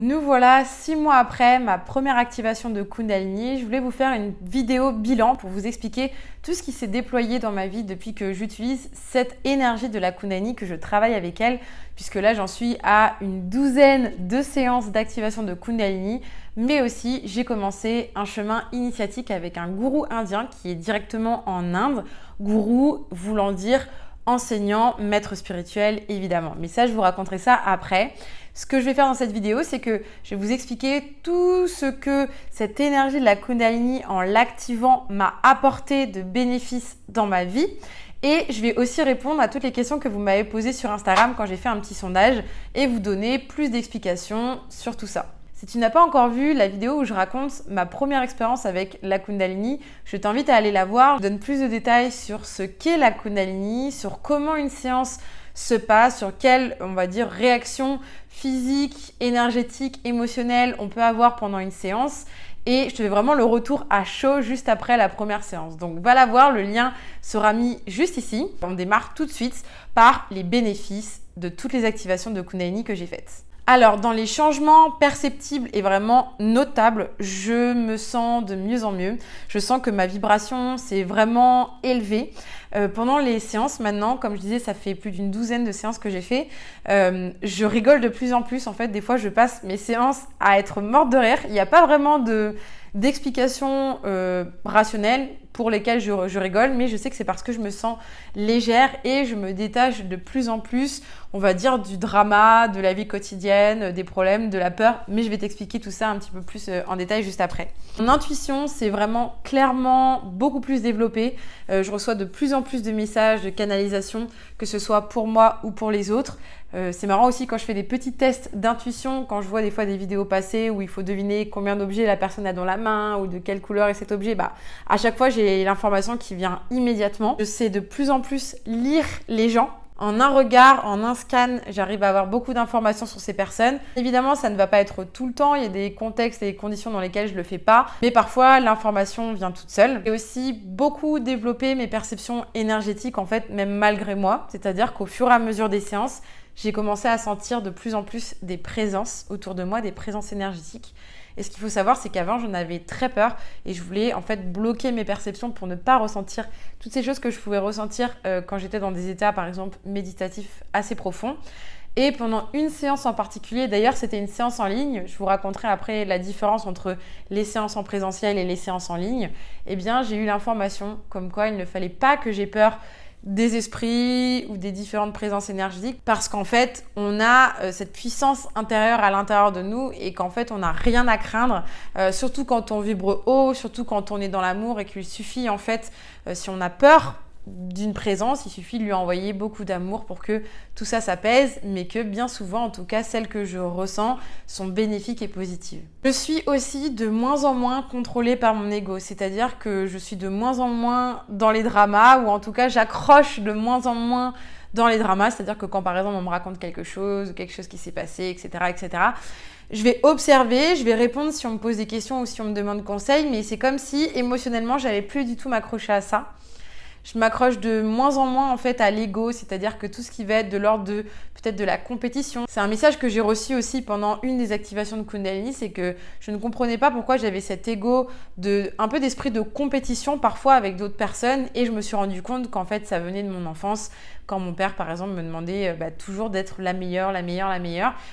Nous voilà 6 mois après ma première activation de Kundalini. Je voulais vous faire une vidéo bilan pour vous expliquer tout ce qui s'est déployé dans ma vie depuis que j'utilise cette énergie de la Kundalini, que je travaille avec elle, puisque là j'en suis à une douzaine de séances d'activation de Kundalini, mais aussi j'ai commencé un chemin initiatique avec un gourou indien qui est directement en Inde, gourou voulant dire enseignant, maître spirituel évidemment. Mais ça je vous raconterai ça après. Ce que je vais faire dans cette vidéo, c'est que je vais vous expliquer tout ce que cette énergie de la Kundalini, en l'activant, m'a apporté de bénéfices dans ma vie. Et je vais aussi répondre à toutes les questions que vous m'avez posées sur Instagram quand j'ai fait un petit sondage et vous donner plus d'explications sur tout ça. Si tu n'as pas encore vu la vidéo où je raconte ma première expérience avec la Kundalini, je t'invite à aller la voir. Je donne plus de détails sur ce qu'est la Kundalini, sur comment une séance se passe, sur quelle, on va dire, réaction physique, énergétique, émotionnelle on peut avoir pendant une séance. Et je te fais vraiment le retour à chaud juste après la première séance. Donc va la voir, le lien sera mis juste ici. On démarre tout de suite par les bénéfices de toutes les activations de Kundalini que j'ai faites. Alors, dans les changements perceptibles et vraiment notables, je me sens de mieux en mieux. Je sens que ma vibration s'est vraiment élevée. Pendant les séances maintenant, comme je disais, ça fait plus d'une douzaine de séances que j'ai fait. Je rigole de plus en plus. En fait, des fois, je passe mes séances à être morte de rire. Il n'y a pas vraiment d'explications rationnelles pour lesquelles je rigole, mais je sais que c'est parce que je me sens légère et je me détache de plus en plus, on va dire, du drama, de la vie quotidienne, des problèmes, de la peur, mais je vais t'expliquer tout ça un petit peu plus en détail juste après. Mon intuition, c'est vraiment clairement beaucoup plus développée. Je reçois de plus en plus de messages de canalisation, que ce soit pour moi ou pour les autres. C'est marrant aussi quand je fais des petits tests d'intuition, quand je vois des fois des vidéos passer où il faut deviner combien d'objets la personne a dans la main ou de quelle couleur est cet objet, à chaque fois j'ai l'information qui vient immédiatement. Je sais de plus en plus lire les gens. En un regard, en un scan, j'arrive à avoir beaucoup d'informations sur ces personnes. Évidemment, ça ne va pas être tout le temps. Il y a des contextes et des conditions dans lesquelles je ne le fais pas. Mais parfois, l'information vient toute seule. J'ai aussi beaucoup développé mes perceptions énergétiques, en fait, même malgré moi. C'est-à-dire qu'au fur et à mesure des séances, j'ai commencé à sentir de plus en plus des présences autour de moi, des présences énergétiques. Et ce qu'il faut savoir, c'est qu'avant, j'en avais très peur et je voulais en fait bloquer mes perceptions pour ne pas ressentir toutes ces choses que je pouvais ressentir quand j'étais dans des états, par exemple, méditatifs assez profonds. Et pendant une séance en particulier, d'ailleurs, c'était une séance en ligne. Je vous raconterai après la différence entre les séances en présentiel et les séances en ligne. Eh bien, j'ai eu l'information comme quoi il ne fallait pas que j'aie peur des esprits ou des différentes présences énergétiques parce qu'en fait on a cette puissance intérieure à l'intérieur de nous et qu'en fait on n'a rien à craindre, surtout quand on vibre haut, surtout quand on est dans l'amour et qu'il suffit en fait, si on a peur d'une présence, il suffit de lui envoyer beaucoup d'amour pour que tout ça s'apaise, mais que bien souvent, en tout cas celles que je ressens, sont bénéfiques et positives. Je suis aussi de moins en moins contrôlée par mon ego, c'est-à-dire que je suis de moins en moins dans les dramas, ou en tout cas j'accroche de moins en moins dans les dramas, c'est-à-dire que quand par exemple on me raconte quelque chose qui s'est passé, etc., je vais observer, je vais répondre si on me pose des questions ou si on me demande conseil, mais c'est comme si émotionnellement j'allais plus du tout m'accrocher à ça. Je m'accroche de moins en moins en fait à l'ego, c'est-à-dire que tout ce qui va être de l'ordre de peut-être de la compétition. C'est un message que j'ai reçu aussi pendant une des activations de Kundalini, c'est que je ne comprenais pas pourquoi j'avais cet ego un peu d'esprit de compétition parfois avec d'autres personnes et je me suis rendu compte qu'en fait ça venait de mon enfance quand mon père par exemple me demandait toujours d'être la meilleure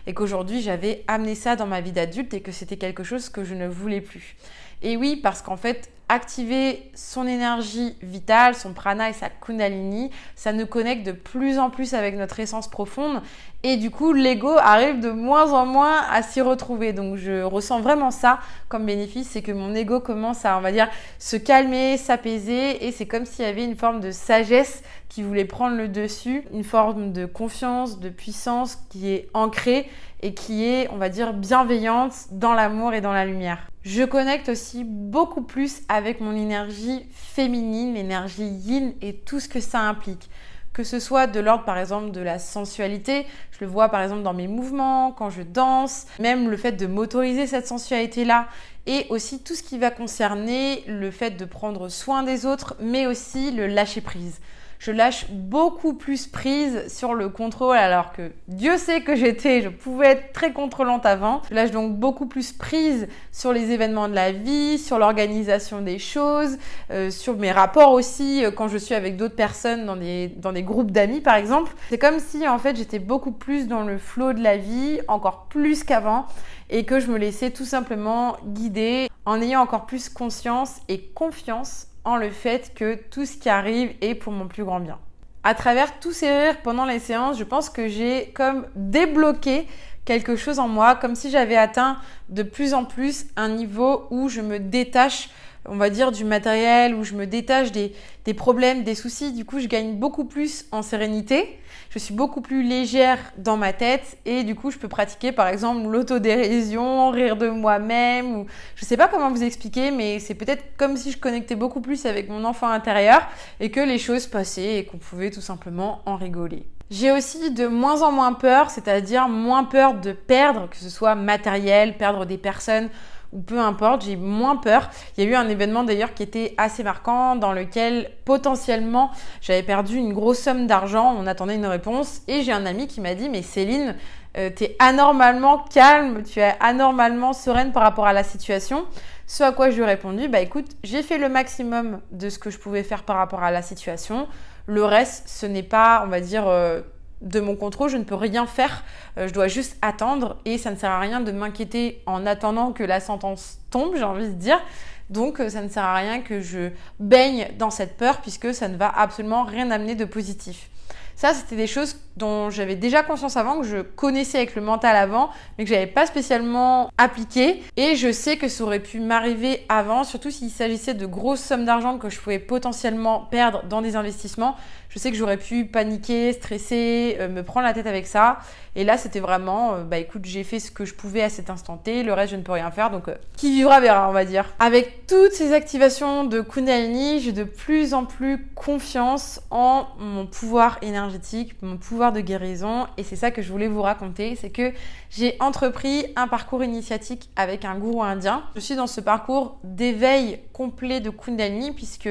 et qu'aujourd'hui j'avais amené ça dans ma vie d'adulte et que c'était quelque chose que je ne voulais plus. Et oui, parce qu'en fait, activer son énergie vitale, son prana et sa kundalini, ça nous connecte de plus en plus avec notre essence profonde et du coup, l'ego arrive de moins en moins à s'y retrouver. Donc, je ressens vraiment ça comme bénéfice, c'est que mon ego commence à, on va dire, se calmer, s'apaiser et c'est comme s'il y avait une forme de sagesse qui voulait prendre le dessus, une forme de confiance, de puissance qui est ancrée et qui est, on va dire, bienveillante dans l'amour et dans la lumière. Je connecte aussi beaucoup plus avec mon énergie féminine, l'énergie yin et tout ce que ça implique. Que ce soit de l'ordre par exemple de la sensualité, je le vois par exemple dans mes mouvements, quand je danse, même le fait de m'autoriser cette sensualité-là et aussi tout ce qui va concerner le fait de prendre soin des autres, mais aussi le lâcher prise. je lâche beaucoup plus prise sur le contrôle alors que Dieu sait que je pouvais être très contrôlante avant. Je lâche donc beaucoup plus prise sur les événements de la vie, sur l'organisation des choses, sur mes rapports aussi quand je suis avec d'autres personnes dans des groupes d'amis par exemple. C'est comme si en fait j'étais beaucoup plus dans le flow de la vie, encore plus qu'avant, et que je me laissais tout simplement guider en ayant encore plus conscience et confiance en le fait que tout ce qui arrive est pour mon plus grand bien. À travers tous ces rires pendant les séances, je pense que j'ai comme débloqué quelque chose en moi, comme si j'avais atteint de plus en plus un niveau où je me détache, on va dire, du matériel, où je me détache des problèmes, des soucis. Du coup, je gagne beaucoup plus en sérénité. Je suis beaucoup plus légère dans ma tête et du coup, je peux pratiquer par exemple l'autodérision, rire de moi-même. Ou je ne sais pas comment vous expliquer, mais c'est peut-être comme si je connectais beaucoup plus avec mon enfant intérieur et que les choses passaient et qu'on pouvait tout simplement en rigoler. J'ai aussi de moins en moins peur, c'est-à-dire moins peur de perdre, que ce soit matériel, perdre des personnes ou peu importe, j'ai moins peur. Il y a eu un événement d'ailleurs qui était assez marquant dans lequel potentiellement j'avais perdu une grosse somme d'argent, on attendait une réponse et j'ai un ami qui m'a dit « mais Céline, t'es anormalement calme, tu es anormalement sereine par rapport à la situation ». Ce à quoi je lui ai répondu « bah écoute, j'ai fait le maximum de ce que je pouvais faire par rapport à la situation. Le reste, ce n'est pas, on va dire… de mon contrôle, je ne peux rien faire, je dois juste attendre et ça ne sert à rien de m'inquiéter en attendant que la sentence tombe, j'ai envie de dire. Donc ça ne sert à rien que je baigne dans cette peur puisque ça ne va absolument rien amener de positif. Ça, c'était des choses dont j'avais déjà conscience avant, que je connaissais avec le mental avant, mais que je n'avais pas spécialement appliqué. Et je sais que ça aurait pu m'arriver avant, surtout s'il s'agissait de grosses sommes d'argent que je pouvais potentiellement perdre dans des investissements. Je sais que j'aurais pu paniquer, stresser, me prendre la tête avec ça. Et là, c'était vraiment, écoute, j'ai fait ce que je pouvais à cet instant T, le reste, je ne peux rien faire. Donc, qui vivra verra, on va dire. Avec toutes ces activations de Kundalini, j'ai de plus en plus confiance en mon pouvoir énergétique, mon pouvoir de guérison. Et c'est ça que je voulais vous raconter, c'est que j'ai entrepris un parcours initiatique avec un gourou indien. Je suis dans ce parcours d'éveil complet de Kundalini puisque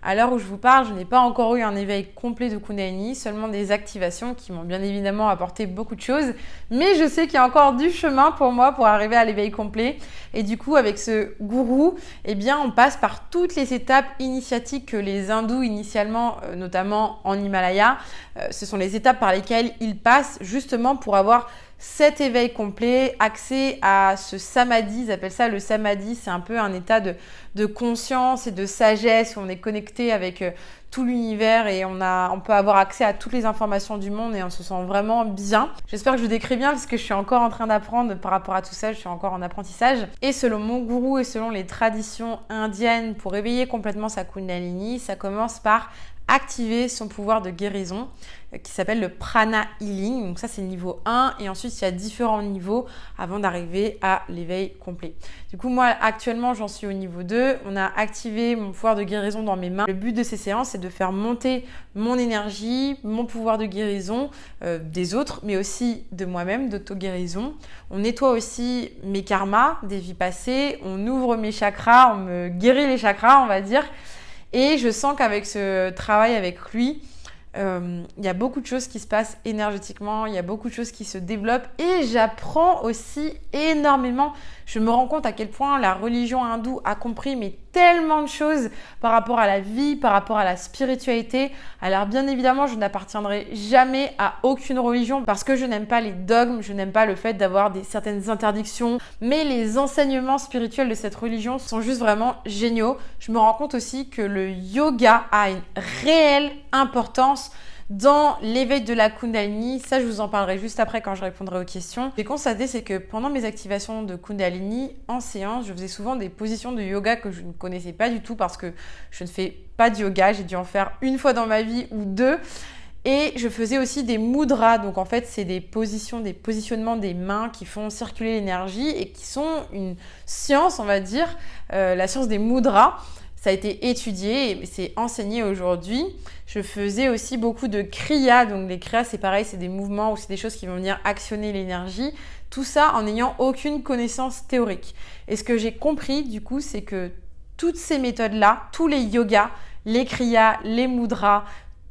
à l'heure où je vous parle, je n'ai pas encore eu un éveil complet de Kundalini, seulement des activations qui m'ont bien évidemment apporté beaucoup de choses. Mais je sais qu'il y a encore du chemin pour moi pour arriver à l'éveil complet. Et du coup, avec ce gourou, eh bien, on passe par toutes les étapes initiatiques que les hindous initialement, notamment en Himalaya, ce sont les étapes par lesquelles ils passent justement pour avoir cet éveil complet, accès à ce samadhi, ils appellent ça le samadhi, c'est un peu un état de conscience et de sagesse où on est connecté avec tout l'univers et on peut avoir accès à toutes les informations du monde et on se sent vraiment bien. J'espère que je décris bien parce que je suis encore en train d'apprendre par rapport à tout ça, je suis encore en apprentissage. Et selon mon gourou et selon les traditions indiennes, pour éveiller complètement sa Kundalini, ça commence par activer son pouvoir de guérison qui s'appelle le prana healing. Donc ça, c'est le niveau 1 et ensuite, il y a différents niveaux avant d'arriver à l'éveil complet. Du coup, moi, actuellement, j'en suis au niveau 2. On a activé mon pouvoir de guérison dans mes mains. Le but de ces séances, c'est de faire monter mon énergie, mon pouvoir de guérison des autres, mais aussi de moi-même, d'auto-guérison. On nettoie aussi mes karmas des vies passées. On ouvre mes chakras, on me guérit les chakras, on va dire. Et je sens qu'avec ce travail avec lui, il y a beaucoup de choses qui se passent énergétiquement, il y a beaucoup de choses qui se développent et j'apprends aussi énormément. Je me rends compte à quel point la religion hindoue a compris mais tellement de choses par rapport à la vie, par rapport à la spiritualité. Alors bien évidemment, je n'appartiendrai jamais à aucune religion parce que je n'aime pas les dogmes, je n'aime pas le fait d'avoir certaines interdictions. Mais les enseignements spirituels de cette religion sont juste vraiment géniaux. Je me rends compte aussi que le yoga a une réelle importance dans l'éveil de la Kundalini. Ça, je vous en parlerai juste après quand je répondrai aux questions. J'ai constaté, c'est que pendant mes activations de Kundalini en séance, je faisais souvent des positions de yoga que je ne connaissais pas du tout parce que je ne fais pas de yoga. J'ai dû en faire une fois dans ma vie ou deux. Et je faisais aussi des mudras. Donc en fait, c'est des positionnements des mains qui font circuler l'énergie et qui sont une science, on va dire, la science des mudras. Ça a été étudié et c'est enseigné aujourd'hui. Je faisais aussi beaucoup de kriya. Donc les kriyas, c'est pareil, c'est des mouvements ou c'est des choses qui vont venir actionner l'énergie. Tout ça en n'ayant aucune connaissance théorique. Et ce que j'ai compris du coup, c'est que toutes ces méthodes-là, tous les yogas, les kriyas, les mudras,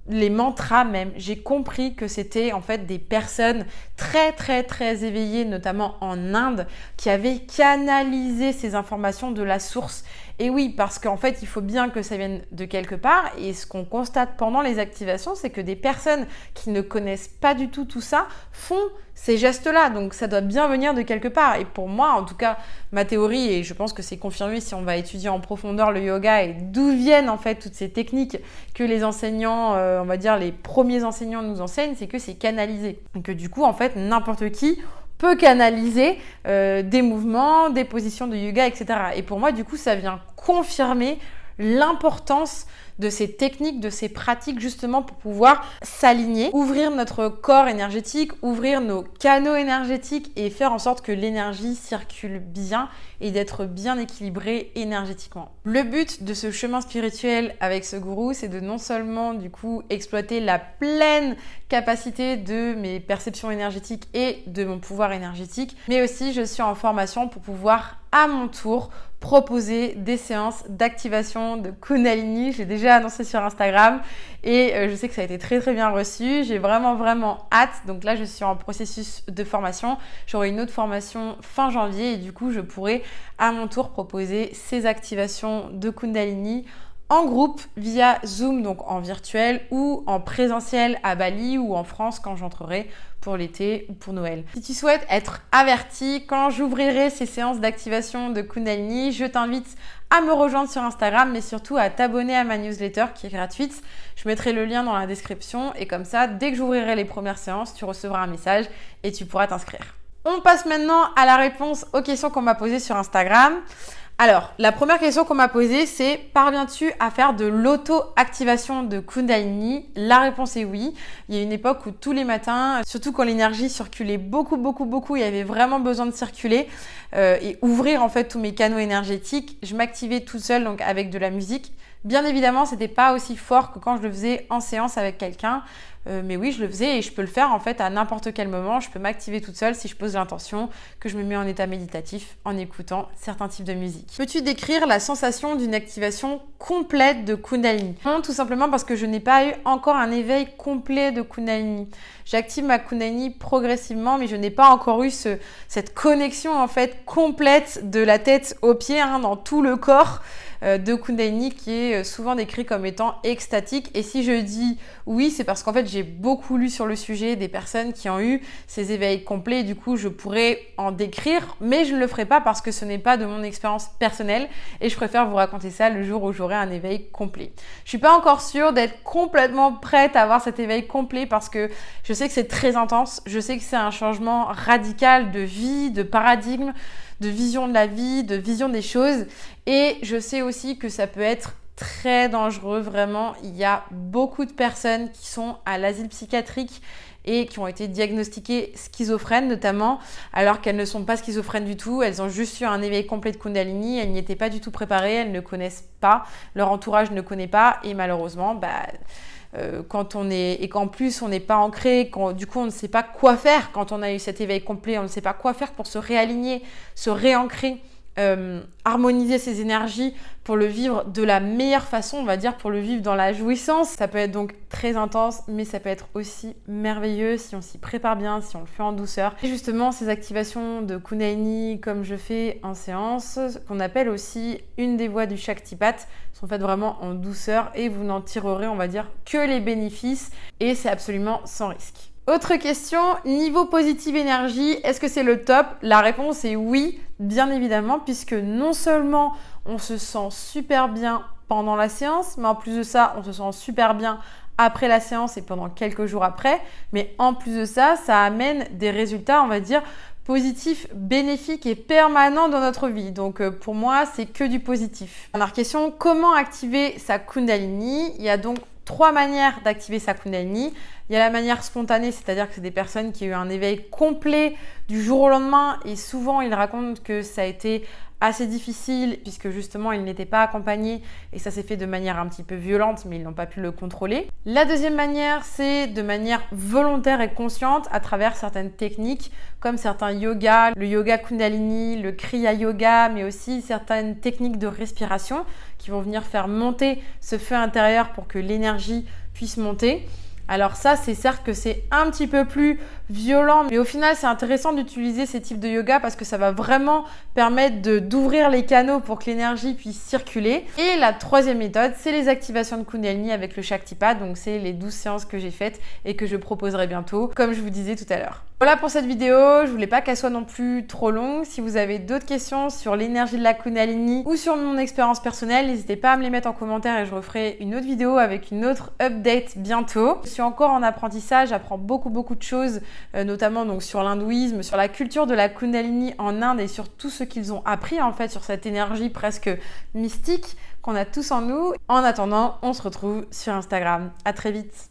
les mantras même, j'ai compris que c'était en fait des personnes très très très éveillées, notamment en Inde, qui avaient canalisé ces informations de la source. Et oui, parce qu'en fait, il faut bien que ça vienne de quelque part. Et ce qu'on constate pendant les activations, c'est que des personnes qui ne connaissent pas du tout ça font ces gestes-là. Donc ça doit bien venir de quelque part. Et pour moi, en tout cas, ma théorie, et je pense que c'est confirmé si on va étudier en profondeur le yoga et d'où viennent en fait toutes ces techniques que les enseignants, on va dire les premiers enseignants nous enseignent, c'est que c'est canalisé. Et que du coup, en fait, n'importe qui peut canaliser des mouvements, des positions de yoga, etc. Et pour moi, du coup, ça vient confirmer l'importance de ces techniques, de ces pratiques justement pour pouvoir s'aligner, ouvrir notre corps énergétique, ouvrir nos canaux énergétiques et faire en sorte que l'énergie circule bien et d'être bien équilibré énergétiquement. Le but de ce chemin spirituel avec ce gourou, c'est de non seulement du coup exploiter la pleine capacité de mes perceptions énergétiques et de mon pouvoir énergétique, mais aussi je suis en formation pour pouvoir à mon tour proposer des séances d'activation de Kundalini. J'ai déjà annoncé sur Instagram et je sais que ça a été très très bien reçu. J'ai vraiment hâte. Donc là, je suis en processus de formation. J'aurai une autre formation fin janvier et du coup, je pourrai à mon tour proposer ces activations de Kundalini en groupe via Zoom, donc en virtuel ou en présentiel à Bali ou en France quand j'entrerai pour l'été ou pour Noël. Si tu souhaites être averti quand j'ouvrirai ces séances d'activation de Kundalini, je t'invite à me rejoindre sur Instagram, mais surtout à t'abonner à ma newsletter qui est gratuite. Je mettrai le lien dans la description et comme ça, dès que j'ouvrirai les premières séances, tu recevras un message et tu pourras t'inscrire. On passe maintenant à la réponse aux questions qu'on m'a posées sur Instagram. Alors, la première question qu'on m'a posée, c'est « Parviens-tu à faire de l'auto-activation de Kundalini ?» La réponse est oui. Il y a une époque où tous les matins, surtout quand l'énergie circulait beaucoup, il y avait vraiment besoin de circuler et ouvrir en fait tous mes canaux énergétiques. Je m'activais toute seule, donc avec de la musique. Bien évidemment, c'était pas aussi fort que quand je le faisais en séance avec quelqu'un. Mais oui, je le faisais et je peux le faire en fait à n'importe quel moment. Je peux m'activer toute seule si je pose l'intention que je me mets en état méditatif en écoutant certains types de musique. Peux-tu décrire la sensation d'une activation complète de Kundalini ? Non, tout simplement parce que je n'ai pas eu encore un éveil complet de Kundalini. J'active ma Kundalini progressivement, mais je n'ai pas encore eu cette connexion en fait complète de la tête aux pieds, dans tout le corps de Kundalini qui est souvent décrit comme étant extatique. Et si je dis oui, c'est parce qu'en fait j'ai beaucoup lu sur le sujet des personnes qui ont eu ces éveils complets et du coup je pourrais en décrire, mais je ne le ferai pas parce que ce n'est pas de mon expérience personnelle et je préfère vous raconter ça le jour où j'aurai un éveil complet. Je suis pas encore sûre d'être complètement prête à avoir cet éveil complet parce que je sais que c'est très intense, je sais que c'est un changement radical de vie, de paradigme, de vision de la vie, de vision des choses. Et je sais aussi que ça peut être très dangereux, vraiment. Il y a beaucoup de personnes qui sont à l'asile psychiatrique et qui ont été diagnostiquées schizophrènes notamment, alors qu'elles ne sont pas schizophrènes du tout. Elles ont juste eu un éveil complet de Kundalini, elles n'y étaient pas du tout préparées, elles ne connaissent pas, leur entourage ne connaît pas et malheureusement, quand on est et qu'en plus on n'est pas ancré, du coup on ne sait pas quoi faire quand on a eu cet éveil complet, on ne sait pas quoi faire pour se réaligner, se réancrer, harmoniser ses énergies pour le vivre de la meilleure façon, on va dire, pour le vivre dans la jouissance. Ça peut être donc très intense, mais ça peut être aussi merveilleux si on s'y prépare bien, si on le fait en douceur. Et justement, ces activations de Kundalini, comme je fais en séance, qu'on appelle aussi une des voies du Shaktipat, sont faites vraiment en douceur et vous n'en tirerez, on va dire, que les bénéfices et c'est absolument sans risque. Autre question, niveau positive énergie, est-ce que c'est le top ? La réponse est oui, bien évidemment, puisque non seulement on se sent super bien pendant la séance, mais en plus de ça, on se sent super bien après la séance et pendant quelques jours après. Mais en plus de ça, ça amène des résultats, on va dire, positifs, bénéfiques et permanents dans notre vie. Donc pour moi, c'est que du positif. Dernière question, comment activer sa Kundalini ? Il y a donc 3 manières d'activer sa Kundalini. Il y a la manière spontanée, c'est-à-dire que c'est des personnes qui ont eu un éveil complet du jour au lendemain et souvent ils racontent que ça a été assez difficile puisque justement ils n'étaient pas accompagnés et ça s'est fait de manière un petit peu violente mais ils n'ont pas pu le contrôler. La deuxième manière, c'est de manière volontaire et consciente à travers certaines techniques comme certains yogas, le yoga Kundalini, le Kriya Yoga, mais aussi certaines techniques de respiration qui vont venir faire monter ce feu intérieur pour que l'énergie puisse monter. Alors ça, c'est certes que c'est un petit peu plus violent, mais au final, c'est intéressant d'utiliser ces types de yoga parce que ça va vraiment permettre d'ouvrir les canaux pour que l'énergie puisse circuler. Et la troisième méthode, c'est les activations de Kundalini avec le Shaktipat. Donc, c'est les 12 séances que j'ai faites et que je proposerai bientôt, comme je vous disais tout à l'heure. Voilà pour cette vidéo. Je voulais pas qu'elle soit non plus trop longue. Si vous avez d'autres questions sur l'énergie de la Kundalini ou sur mon expérience personnelle, n'hésitez pas à me les mettre en commentaire et je referai une autre vidéo avec une autre update bientôt. Je suis encore en apprentissage, j'apprends beaucoup de choses, notamment donc sur l'hindouisme, sur la culture de la Kundalini en Inde et sur tout ce qu'ils ont appris en fait sur cette énergie presque mystique qu'on a tous en nous. En attendant, on se retrouve sur Instagram. À très vite.